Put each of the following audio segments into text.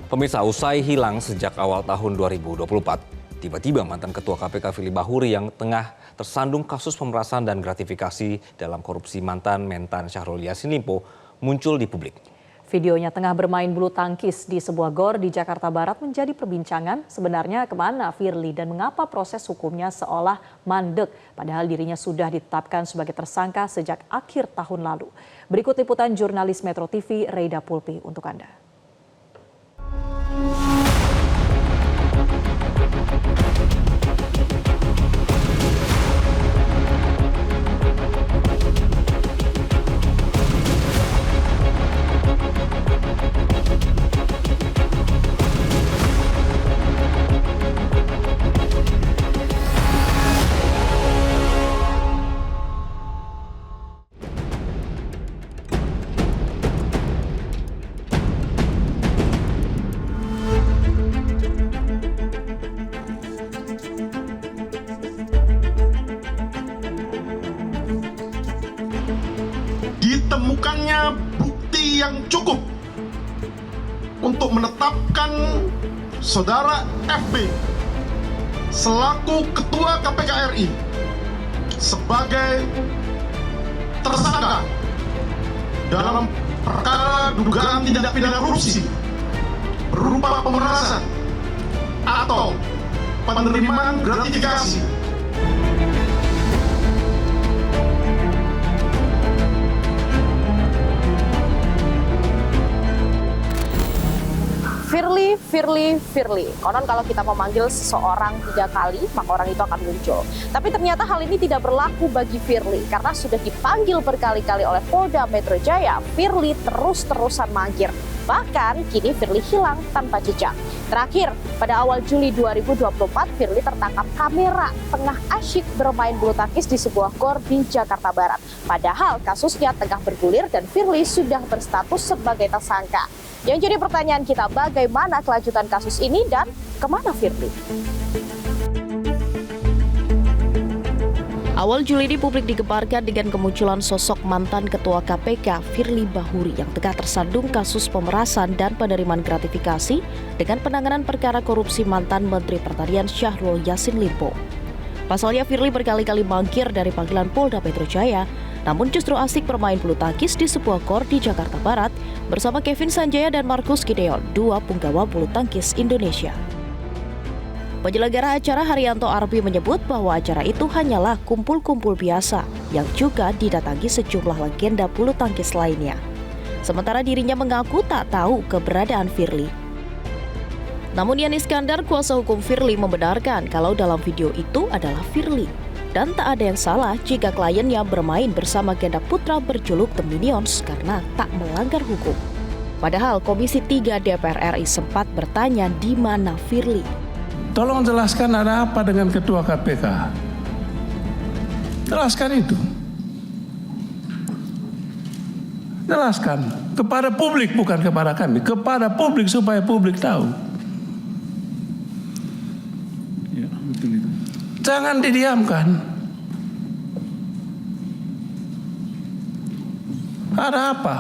Pemirsa, usai hilang sejak awal tahun 2024, tiba-tiba mantan Ketua KPK Firly Bahuri yang tengah tersandung kasus pemerasan dan gratifikasi dalam korupsi mantan Mentan Syahrul Yassin Limpo muncul di publik. Videonya tengah bermain bulu tangkis di sebuah gor di Jakarta Barat menjadi perbincangan. Sebenarnya kemana Firly dan mengapa proses hukumnya seolah mandek, padahal dirinya sudah ditetapkan sebagai tersangka sejak akhir tahun lalu. Berikut liputan jurnalis Metro TV Reida Pulpi untuk Anda. Ditemukannya bukti yang cukup untuk menetapkan saudara FB selaku Ketua KPK RI sebagai tersangka dalam perkara dugaan tindak pidana korupsi berupa pemerasan atau penerimaan gratifikasi. Firly. Konon kalau kita memanggil seseorang 3 kali, maka orang itu akan muncul. Tapi ternyata hal ini tidak berlaku bagi Firly, karena sudah dipanggil berkali-kali oleh Polda Metro Jaya, Firly terus-terusan mangkir. Bahkan kini Firly hilang tanpa jejak. Terakhir, pada awal Juli 2024, Firly tertangkap kamera tengah asyik bermain bulu tangkis di sebuah gor di Jakarta Barat. Padahal kasusnya tengah bergulir dan Firly sudah berstatus sebagai tersangka. Yang jadi pertanyaan kita, bagaimana kelanjutan kasus ini dan kemana Firly? Awal Juli ini publik digemparkan dengan kemunculan sosok mantan Ketua KPK Firly Bahuri yang tengah tersandung kasus pemerasan dan penerimaan gratifikasi dengan penanganan perkara korupsi mantan Menteri Pertanian Syahrul Yassin Limpo. Pasalnya Firly berkali-kali mangkir dari panggilan Polda Metro Jaya, namun justru asik bermain bulu tangkis di sebuah gor di Jakarta Barat bersama Kevin Sanjaya dan Markus Gideon, 2 punggawa bulu tangkis Indonesia. Penyelenggara acara Haryanto Arbi menyebut bahwa acara itu hanyalah kumpul-kumpul biasa yang juga didatangi sejumlah legenda bulu tangkis lainnya. Sementara dirinya mengaku tak tahu keberadaan Firly. Namun Yani Iskandar, kuasa hukum Firly, membenarkan kalau dalam video itu adalah Firly. Dan tak ada yang salah jika kliennya bermain bersama ganda putra berjuluk The Minions karena tak melanggar hukum. Padahal Komisi 3 DPR RI sempat bertanya di mana Firly. Tolong jelaskan ada apa dengan Ketua KPK. Jelaskan itu. Jelaskan kepada publik, bukan kepada kami, kepada publik supaya publik tahu. Ya, betul itu. Jangan didiamkan. Ada apa?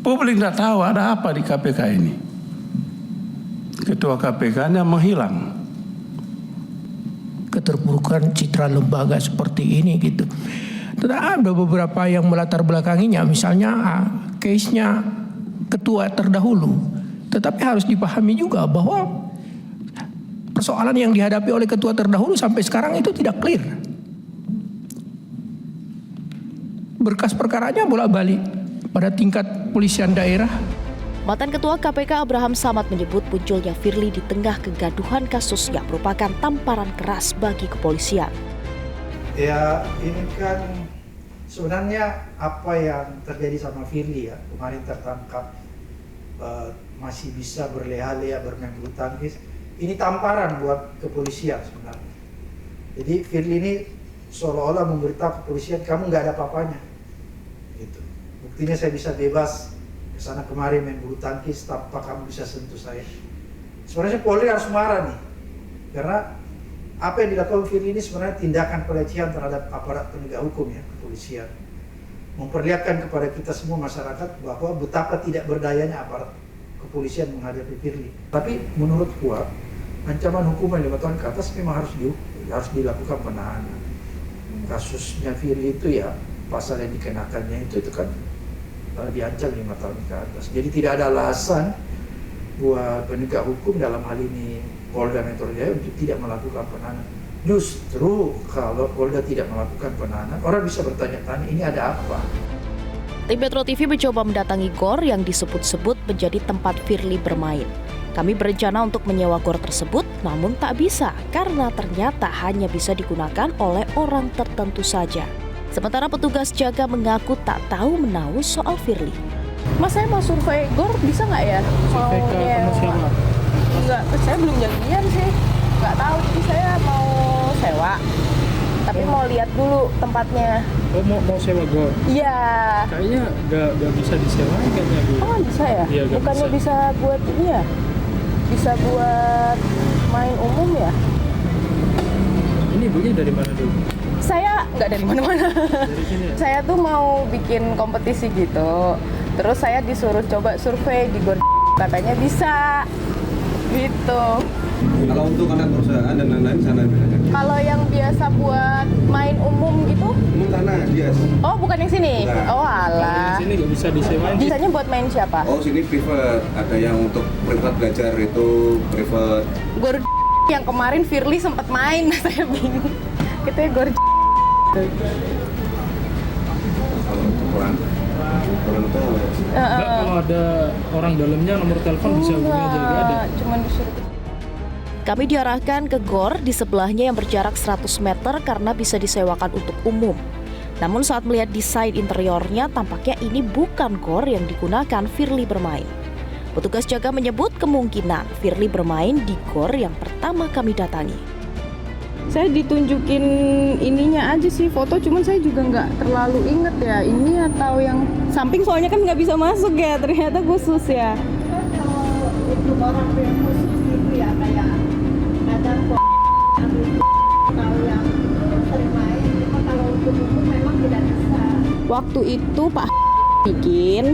Publik tidak tahu ada apa di KPK ini. Ketua KPK-nya menghilang. Keterpurukan citra lembaga seperti ini gitu. Ada beberapa yang melatar belakanginya, misalnya case-nya ketua terdahulu. Tetapi harus dipahami juga bahwa persoalan yang dihadapi oleh ketua terdahulu sampai sekarang itu tidak clear. Berkas perkaranya bolak-balik pada tingkat polisian daerah. Mantan Ketua KPK Abraham Samad menyebut munculnya Firly di tengah kegaduhan kasus yang merupakan tamparan keras bagi kepolisian. Ya, ini kan sebenarnya apa yang terjadi sama Firly ya, kemarin tertangkap masih bisa berleha-leha bermain bulu tangkis. Ini tamparan buat kepolisian sebenarnya. Jadi Firly ini seolah-olah memberitahu kepolisian kamu nggak ada apa-apanya. Gitu. Buktinya saya bisa bebas kesana kemari main bulu tangkis tanpa kamu bisa sentuh saya. Sebenarnya Polri harus marah nih, karena apa yang dilakukan Firly ini sebenarnya tindakan pelecehan terhadap aparat penegak hukum ya, kepolisian. memperlihatkan kepada kita semua masyarakat bahwa betapa tidak berdayanya aparat kepolisian menghadapi Firly. Tapi menurut gua ancaman hukuman 5 tahun ke atas memang harus dilakukan penahanan. Kasusnya Firly itu ya pasal yang dikenakannya itu kan diancam 5 tahun ke atas. Jadi tidak ada alasan buat penegak hukum dalam hal ini Polda Metro Jaya untuk tidak melakukan penahanan. Justru kalau Polda tidak melakukan penahanan, orang bisa bertanya-tanya ini ada apa? Tim Metro TV mencoba mendatangi gor yang disebut-sebut menjadi tempat Firly bermain. Kami berencana untuk menyewa gor tersebut, namun tak bisa karena ternyata hanya bisa digunakan oleh orang tertentu saja. Sementara petugas jaga mengaku tak tahu menahu soal Firly. Mas, saya mau survei gor, bisa nggak ya? Survei ke sama siapa? Enggak, saya belum janjian sih. Nggak tahu, jadi saya mau sewa. Tapi mau lihat dulu tempatnya. Oh, mau sewa gor? Iya. Kayaknya nggak bisa disewain kayaknya, Bu. Oh, bisa ya? Iya, nggak Bukannya bisa buat ini ya? Bisa buat main umum ya? Ini ibunya dari mana dulu? Saya nggak dari mana-mana. Dari sini ya? Saya tuh mau bikin kompetisi gitu. Terus saya disuruh coba survei di gor, katanya bisa. Gitu. Kalau untuk anak perusahaan dan lain-lain sana bilangnya. Kalau yang biasa buat main umum gitu? Umum sana, yes. Oh, bukan yang sini? Bukan. Oh, Kalau di alah. sini nggak bisa disewain. Bisanya buat main siapa? Oh, sini private. Ada yang untuk private belajar itu private. Gor yang kemarin Firly sempat main, saya bingung. Kita gor. Kalau untuk orang itu Nggak, kalau ada orang dalamnya nomor telepon bisa hubungi aja, nggak ada. Cuman disuruh. Kami diarahkan ke gor di sebelahnya yang berjarak 100 meter karena bisa disewakan untuk umum. Namun saat melihat desain interiornya, tampaknya ini bukan gor yang digunakan Firly bermain. Petugas jaga menyebut kemungkinan Firly bermain di gor yang pertama kami datangi. Saya ditunjukin ininya aja sih foto, cuman saya juga nggak terlalu inget ya ini atau yang samping, soalnya kan nggak bisa masuk ya, ternyata khusus ya. Kalau untuk orang yang khusus itu ya kayak ada kalau yang sering main, cuma kalau untuk umum memang tidak bisa. Waktu itu Pak bikin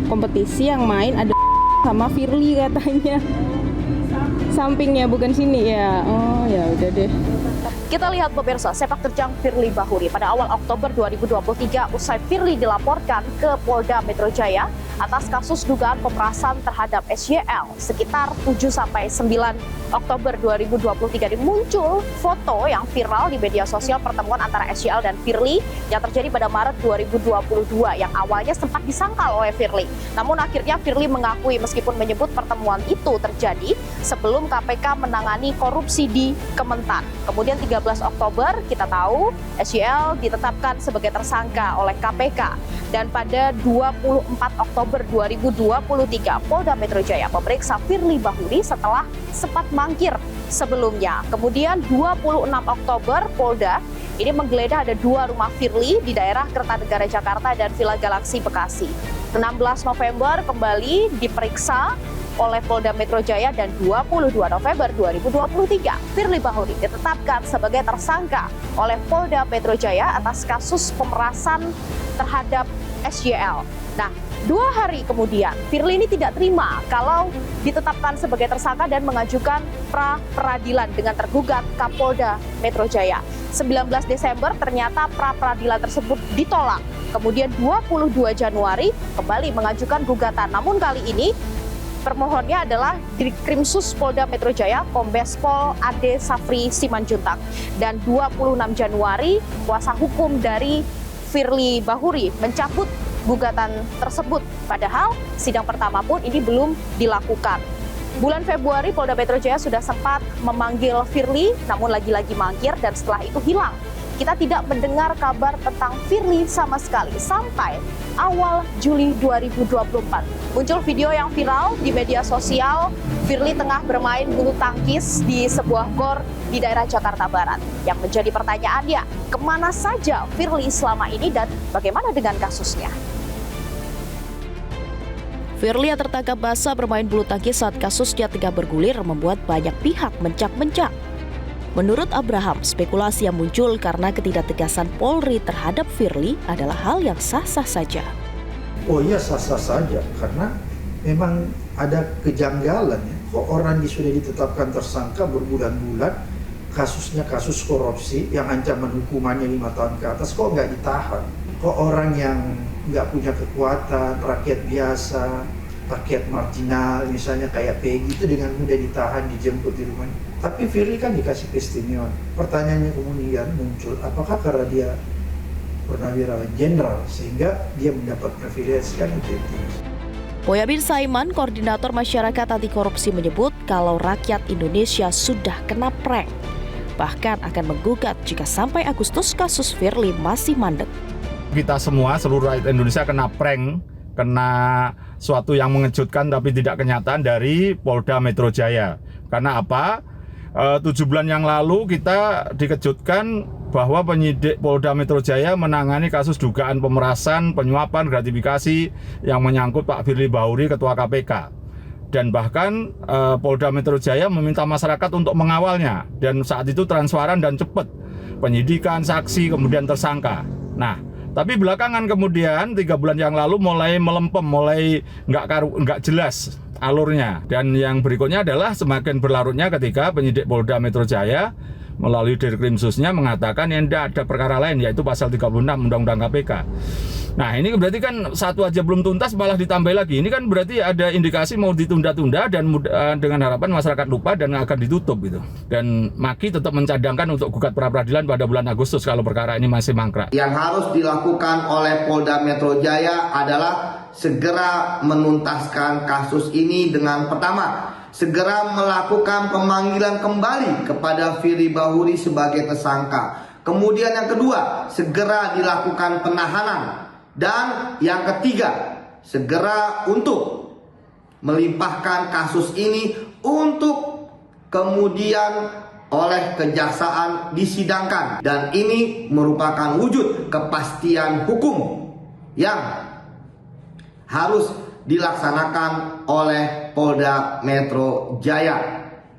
kompetisi yang main ada sama Firly katanya. Sampingnya bukan sini ya. Oh ya udah deh. Kita lihat pemirsa, sepak terjang Firly Bahuri pada awal Oktober 2023 usai Firly dilaporkan ke Polda Metro Jaya atas kasus dugaan pemerasan terhadap SYL sekitar 7-9 Oktober 2023 muncul foto yang viral di media sosial pertemuan antara SYL dan Firly yang terjadi pada Maret 2022 yang awalnya sempat disangkal oleh Firly. Namun akhirnya Firly mengakui meskipun menyebut pertemuan itu terjadi sebelum KPK menangani korupsi di Kementan. Kemudian 13 Oktober kita tahu SYL ditetapkan sebagai tersangka oleh KPK dan pada 24 Oktober 2023 Polda Metro Jaya memeriksa Firly Bahuri setelah sempat mangkir sebelumnya. Kemudian 26 Oktober Polda ini menggeledah ada 2 rumah Firly di daerah Kertanegara Jakarta dan Villa Galaxy Bekasi. 16 November kembali diperiksa oleh Polda Metro Jaya dan 22 November 2023 Firly Bahuri ditetapkan sebagai tersangka oleh Polda Metro Jaya atas kasus pemerasan terhadap SYL. Nah, 2 hari kemudian Firly ini tidak terima kalau ditetapkan sebagai tersangka dan mengajukan pra peradilan dengan tergugat Kapolda Metro Jaya. 19 Desember ternyata pra peradilan tersebut ditolak. Kemudian 22 Januari kembali mengajukan gugatan. Namun kali ini permohonnya adalah Ditkrimsus Polda Metro Jaya, Kombes Pol Ade Safri Simanjuntak. Dan 26 Januari, kuasa hukum dari Firly Bahuri mencabut gugatan tersebut. Padahal sidang pertama pun ini belum dilakukan. Bulan Februari, Polda Metro Jaya sudah sempat memanggil Firly, namun lagi-lagi mangkir dan setelah itu hilang. Kita tidak mendengar kabar tentang Firly sama sekali sampai awal Juli 2024. Muncul video yang viral di media sosial, Firly tengah bermain bulu tangkis di sebuah gor di daerah Jakarta Barat. Yang menjadi pertanyaannya, kemana saja Firly selama ini dan bagaimana dengan kasusnya? Firly yang tertangkap basah bermain bulu tangkis saat kasusnya tengah bergulir membuat banyak pihak mencak-mencak. Menurut Abraham, spekulasi yang muncul karena ketidaktegasan Polri terhadap Firly adalah hal yang sah-sah saja. Oh iya, sah-sah saja, karena memang ada kejanggalan ya. Kok orang sudah ditetapkan tersangka berbulan-bulan, kasusnya kasus korupsi yang ancaman hukumannya 5 tahun ke atas, kok nggak ditahan? Kok orang yang nggak punya kekuatan, rakyat biasa, rakyat marginal, misalnya kayak Peggy itu dengan mudah ditahan, dijemput di rumahnya. Tapi Firly kan dikasih keistimewaan. Pertanyaannya kemudian muncul, apakah karena dia purnawira jenderal sehingga dia mendapat privilege, kan itu. Boyamin Saiman, koordinator masyarakat anti korupsi, menyebut kalau rakyat Indonesia sudah kena prank. Bahkan akan menggugat jika sampai Agustus kasus Firly masih mandek. Kita semua, seluruh rakyat Indonesia kena prank, kena suatu yang mengejutkan tapi tidak kenyataan dari Polda Metro Jaya. Karena apa? 7 bulan yang lalu kita dikejutkan bahwa penyidik Polda Metro Jaya menangani kasus dugaan pemerasan, penyuapan, gratifikasi yang menyangkut Pak Firly Bahuri, Ketua KPK. Dan bahkan Polda Metro Jaya meminta masyarakat untuk mengawalnya. Dan saat itu transparan dan cepat. Penyidikan, saksi, kemudian tersangka. Nah, tapi belakangan kemudian 3 bulan yang lalu mulai melempem, mulai nggak jelas alurnya. Dan yang berikutnya adalah semakin berlarutnya ketika penyidik Polda Metro Jaya melalui Dirkrimsusnya mengatakan yang tidak ada perkara lain, yaitu pasal 36 Undang-Undang KPK. Nah, ini berarti kan satu aja belum tuntas malah ditambah lagi. Ini kan berarti ada indikasi mau ditunda-tunda dan dengan harapan masyarakat lupa dan akan ditutup gitu. Dan Maki tetap mencadangkan untuk gugat pra-peradilan pada bulan Agustus kalau perkara ini masih mangkrak. Yang harus dilakukan oleh Polda Metro Jaya adalah segera menuntaskan kasus ini dengan pertama, segera melakukan pemanggilan kembali kepada Firly Bahuri sebagai tersangka. Kemudian yang kedua, segera dilakukan penahanan. Dan yang ketiga, segera untuk melimpahkan kasus ini untuk kemudian oleh kejaksaan disidangkan. Dan ini merupakan wujud kepastian hukum yang harus dilaksanakan oleh Polda Metro Jaya.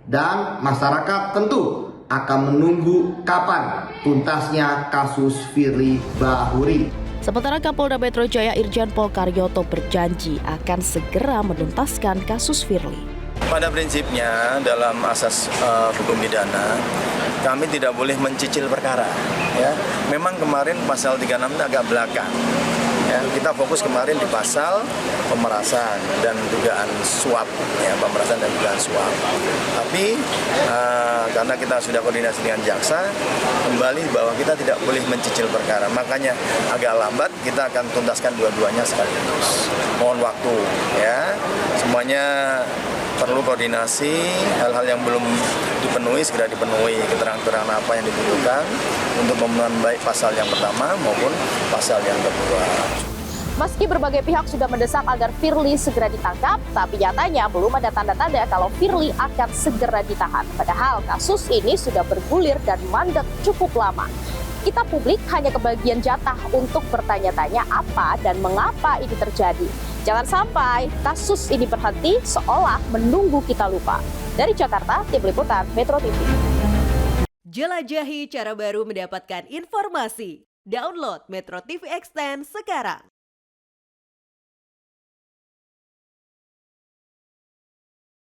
Dan masyarakat tentu akan menunggu kapan tuntasnya kasus Firly Bahuri. Sementara Kapolda Metro Jaya Irjen Pol Karyoto berjanji akan segera menuntaskan kasus Firly. Pada prinsipnya dalam asas hukum pidana kami tidak boleh mencicil perkara. Ya, memang kemarin pasal 36 itu agak belakang. Ya, kita fokus kemarin di pasal pemerasan dan dugaan suap, ya, pemerasan dan dugaan suap. Tapi karena kita sudah koordinasi dengan jaksa, kembali bahwa kita tidak boleh mencicil perkara. Makanya agak lambat, kita akan tuntaskan dua-duanya sekaligus. Mohon waktu, ya. Semuanya perlu koordinasi, hal-hal yang belum dipenuhi segera dipenuhi, keterangan-keterangan apa yang dibutuhkan untuk memenuhi baik pasal yang pertama maupun pasal yang kedua. Meski berbagai pihak sudah mendesak agar Firly segera ditangkap, tapi nyatanya belum ada tanda-tanda kalau Firly akan segera ditahan. Padahal kasus ini sudah bergulir dan mandek cukup lama. Kita publik hanya kebagian jatah untuk bertanya-tanya apa dan mengapa ini terjadi. Jangan sampai kasus ini berhenti seolah menunggu kita lupa. Dari Jakarta, Tim Liputan Metro TV. Jelajahi cara baru mendapatkan informasi. Download Metro TV Extend sekarang.